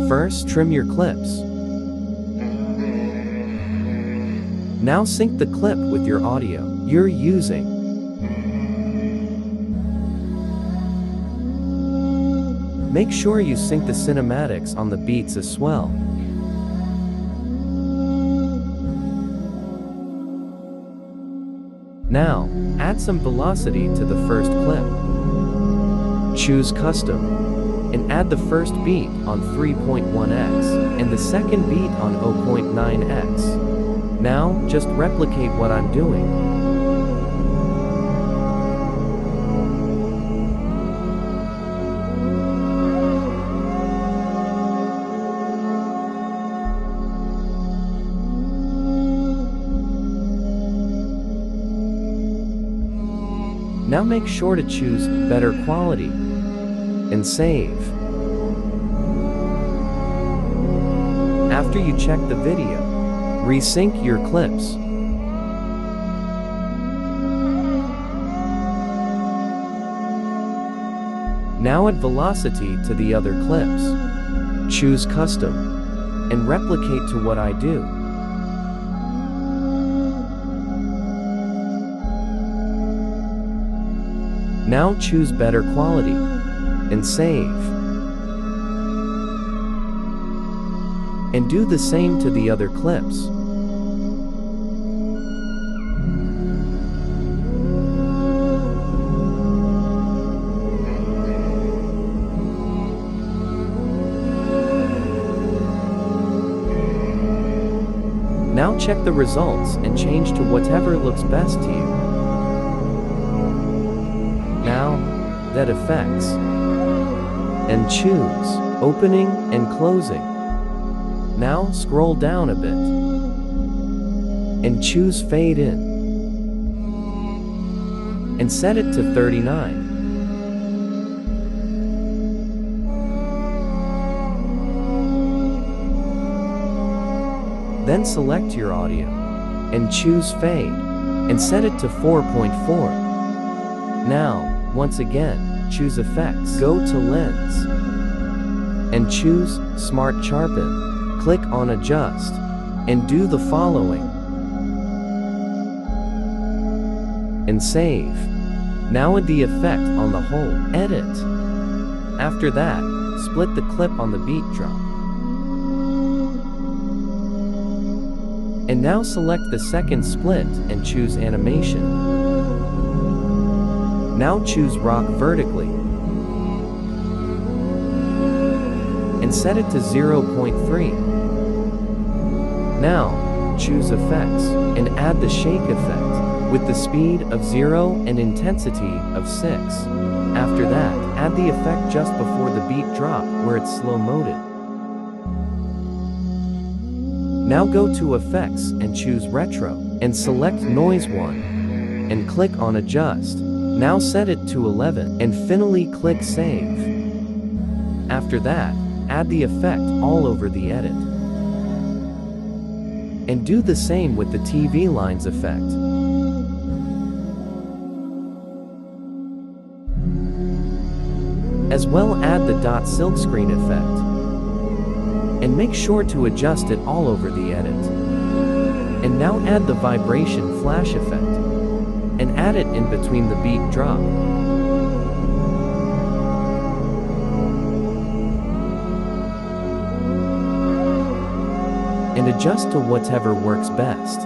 First, trim your clips. Now sync the clip with your audio you're using. Make sure you sync the cinematics on the beats as well. Now, add some velocity to the first clip. Choose Custom and add the first beat on 3.1x and the second beat on 0.9x. Now, just replicate what I'm doing. Now make sure to choose Better Quality and save. After you check the video, resync your clips. Now add velocity to the other clips. Choose Custom and replicate to what I do. Now choose Better Quality and save. And do the same to the other clips. Now check the results and change to whatever looks best to you. Now, that effects, and choose Opening and Closing. Now scroll down a bit and choose Fade In and set it to 39. Then select your audio and choose Fade and set it to 4.4. Now, once again, choose Effects, go to Lens, and choose Smart Sharpen. Click on Adjust, and do the following. And save. Now add the effect on the whole. Edit. After that, split the clip on the beat drop. And now select the second split and choose Animation. Now choose Rock vertically and set it to 0.3. Now choose Effects and add the Shake effect with the speed of 0 and intensity of 6. After that, add the effect just before the beat drop where it's slow-moded. Now go to Effects and choose Retro and select Noise 1 and click on Adjust. Now set it to 11 and finally click Save. After that, add the effect all over the edit. And do the same with the TV lines effect. As well, add the dot silkscreen effect. And make sure to adjust it all over the edit. And now add the vibration flash effect. And add it in between the beat drop. And adjust to whatever works best.